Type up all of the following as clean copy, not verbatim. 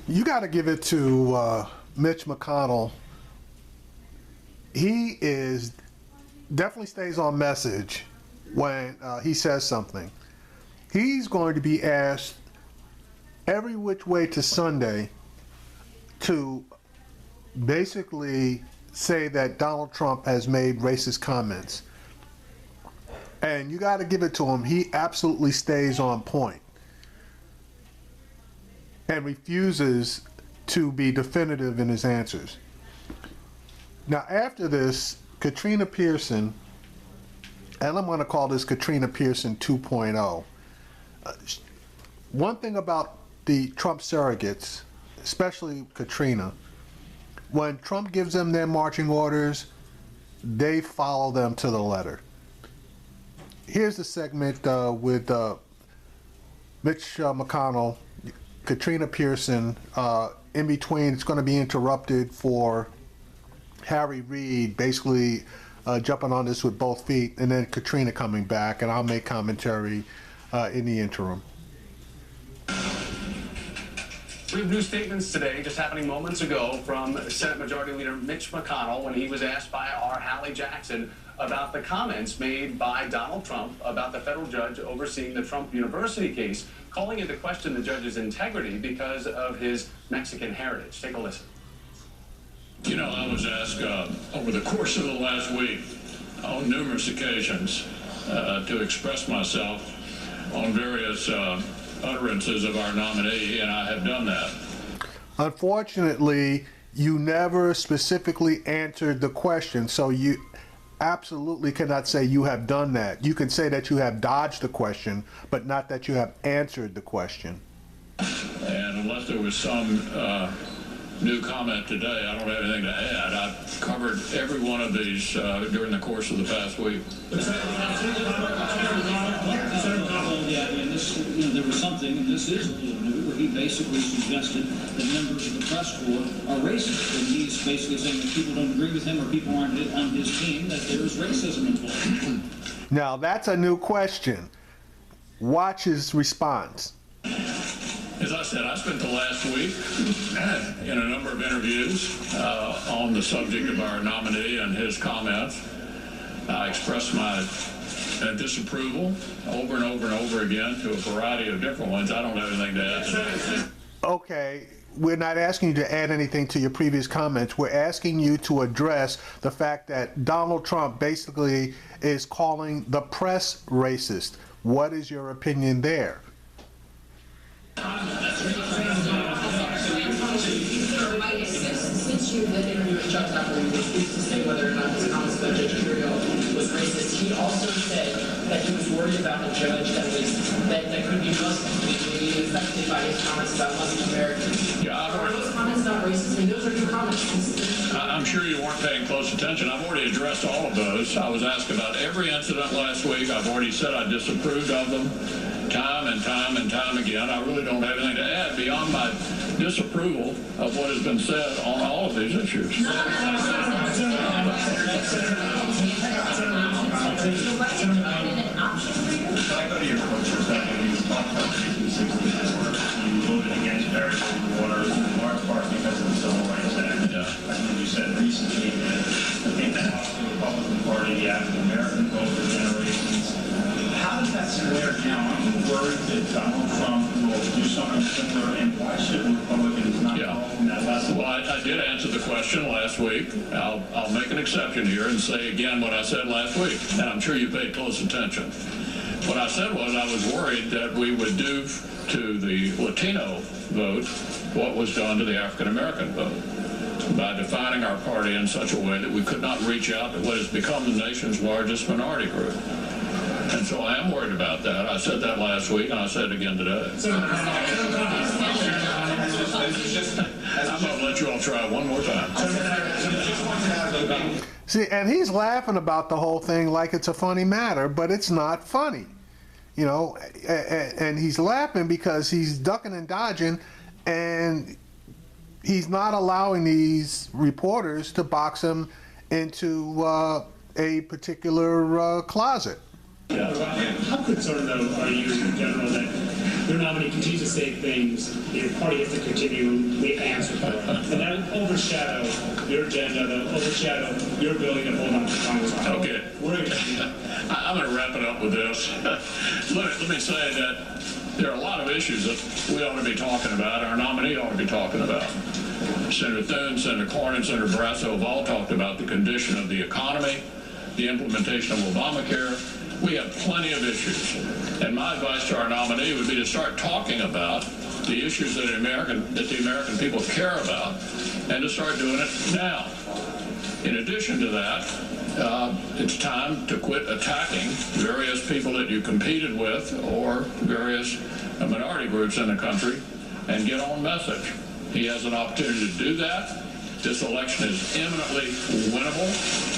You got to give it to Mitch McConnell. He is definitely stays on message when he says something. He's going to be asked every which way to Sunday to basically say that Donald Trump has made racist comments. And you got to give it to him. He absolutely stays on point and refuses to be definitive in his answers. Now, after this, Katrina Pearson, and I'm going to call this Katrina Pearson 2.0. One thing about the Trump surrogates, especially Katrina, when Trump gives them their marching orders, they follow them to the letter. Here's the segment with Mitch McConnell, Katrina Pearson. In between, it's going to be interrupted for Reid basically jumping on this with both feet, and then Katrina coming back, and I'll make commentary in the interim. We have new statements today, just happening moments ago, from Senate Majority Leader Mitch McConnell when he was asked by our Hallie Jackson about the comments made by Donald Trump about the federal judge overseeing the Trump University case, calling into question the judge's integrity because of his Mexican heritage. Take a listen. You know, I was asked over the course of the last week on numerous occasions to express myself on various utterances of our nominee, and I have done that. Unfortunately, you never specifically answered the question, so you absolutely cannot say you have done that. You can say that you have dodged the question, but not that you have answered the question. And unless there was some new comment today, I don't have anything to add. I've covered every one of these during the course of the past week. There was something, and this is a little new, where he basically suggested that members of the press corps are racist, and he's basically saying that people don't agree with him or people aren't on his team, that there is racism involved. Now, that's a new question. Watch his response. As I said, I spent the last week in a number of interviews on the subject of our nominee and his comments. I expressed my disapproval over and over and over again to a variety of different ones. I don't have anything to add today. Okay, we're not asking you to add anything to your previous comments. We're asking you to address the fact that Donald Trump basically is calling the press racist. What is your opinion there? Since you did interview with Chuck Tucker, you refused to say whether or not his comments about Judge Trudeau was racist. He also said that he was worried about a judge that could be Muslim, maybe affected by his comments about Muslim Americans. Yeah, Are those comments not racist? I mean, those are new comments. I'm sure you weren't paying close attention. I've already addressed all of those. I was asked about every incident last week. I've already said I disapproved of them time and time and time again. I really don't have anything to add beyond my disapproval of what has been said on all of these issues. Can I go to your quote for a second? You talked about 260 you voted against various water in large part because of the Civil Rights Act. Yeah. I think you said recently that I think the Republican Party, the African American vote for generations. How does that square now? Are you worried that Donald Trump will do something similar, and why should Republicans not follow in that lesson? Well, I did answer the question last week. I'll make an exception here and say again what I said last week, and I'm sure you paid close attention. What I said was I was worried that we would do to the Latino vote what was done to the African American vote by defining our party in such a way that we could not reach out to what has become the nation's largest minority group. And so I am worried about that. I said that last week, and I said it again today. I'm going to let you all try one more time. See, and he's laughing about the whole thing like it's a funny matter, but it's not funny. You know, and he's laughing because he's ducking and dodging, and he's not allowing these reporters to box him into a particular closet. How concerned, though, are you in general that your nominee continues to say things your party has to continue to answer for. And that will overshadow your agenda, that will overshadow your ability to hold on to Congress. Okay. I'm going to wrap it up with this. Let me say that there are a lot of issues that we ought to be talking about, our nominee ought to be talking about. Senator Thune, Senator Cornyn, Senator Barrasso have all talked about the condition of the economy, the implementation of Obamacare. We have plenty of issues. And my advice to our nominee would be to start talking about the issues that the American people care about and to start doing it now. In addition to that, it's time to quit attacking various people that you competed with or various minority groups in the country and get on message. He has an opportunity to do that. This election is eminently winnable.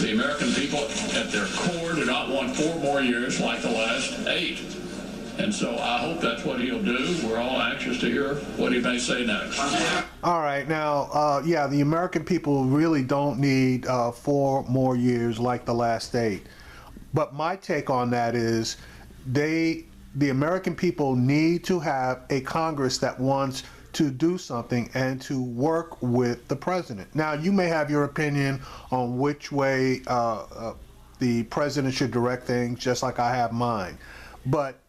The American people at their core do not want 4 more years like the last 8. And so I hope that's what he'll do. We're all anxious to hear what he may say next. All right, now, yeah, the American people really don't need 4 more years like the last 8. But my take on that is the American people need to have a Congress that wants to do something and to work with the president. Now, you may have your opinion on which way the president should direct things, just like I have mine. But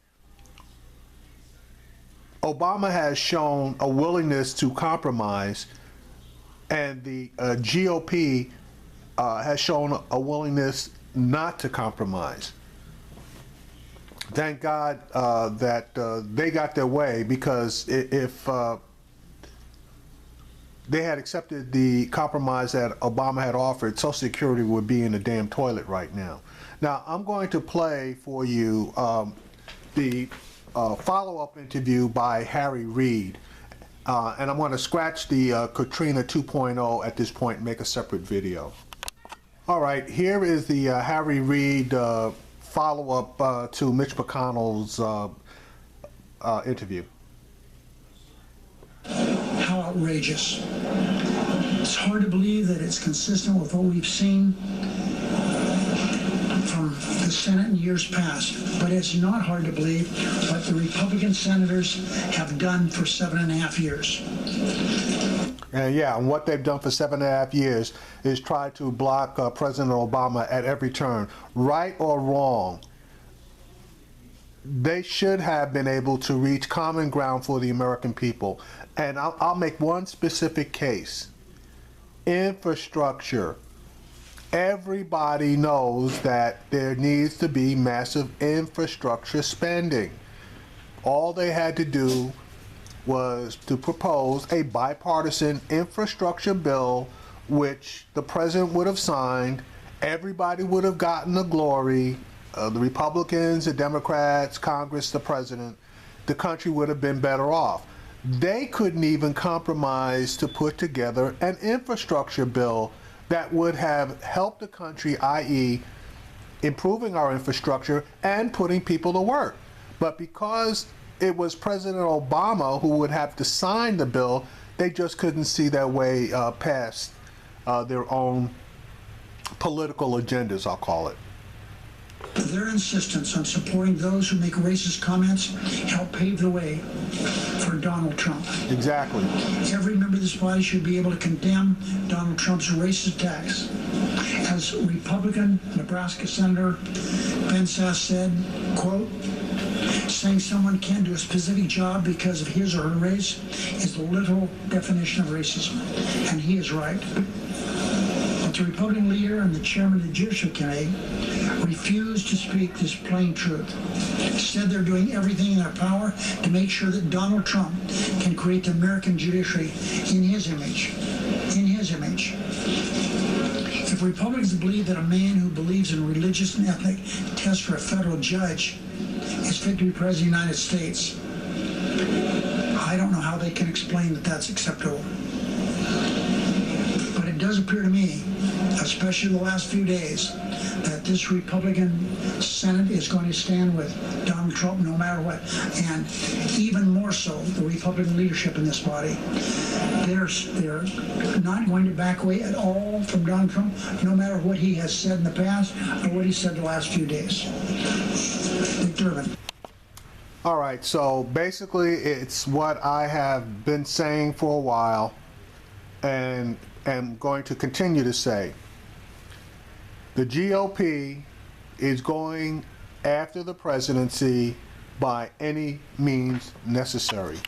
Obama has shown a willingness to compromise, and the GOP has shown a willingness not to compromise. Thank God that they got their way, because if they had accepted the compromise that Obama had offered, Social Security would be in the damn toilet right now. Now, I'm going to play for you the follow-up interview by Harry Reid, and I'm going to scratch the Katrina 2.0 at this point and make a separate video. All right, here is the Harry Reid follow-up to Mitch McConnell's interview. How outrageous. It's hard to believe that it's consistent with what we've seen from the Senate in years past, but it's not hard to believe what the Republican senators have done for 7.5 years. And yeah, and what they've done for 7.5 years is try to block President Obama at every turn. Right or wrong, they should have been able to reach common ground for the American people. And I'll make one specific case. Infrastructure. Everybody knows that there needs to be massive infrastructure spending. All they had to do was to propose a bipartisan infrastructure bill, which the president would have signed. Everybody would have gotten the glory. The Republicans, the Democrats, Congress, the president. The country would have been better off. They couldn't even compromise to put together an infrastructure bill that would have helped the country, i.e. improving our infrastructure and putting people to work. But because it was President Obama who would have to sign the bill, they just couldn't see their way past their own political agendas, I'll call it. Their insistence on supporting those who make racist comments helped pave the way for Donald Trump. Exactly. Every member of this body should be able to condemn Donald Trump's racist attacks. As Republican Nebraska Senator Ben Sass said, quote, saying someone can't do a specific job because of his or her race is the literal definition of racism. And he is right. But the Republican leader and the chairman of the Judicial Committee refuse to speak this plain truth. Instead, they're doing everything in their power to make sure that Donald Trump can create the American judiciary in his image. In his image. If Republicans believe that a man who believes in religious and ethnic tests for a federal judge is fit to be president of the United States, I don't know how they can explain that that's acceptable. But it does appear to me, especially the last few days, that this Republican Senate is going to stand with Donald Trump no matter what. And even more so, the Republican leadership in this body, they're not going to back away at all from Donald Trump, no matter what he has said in the past or what he said the last few days. Dick Durbin. All right, so basically it's what I have been saying for a while and am going to continue to say. The GOP is going after the presidency by any means necessary.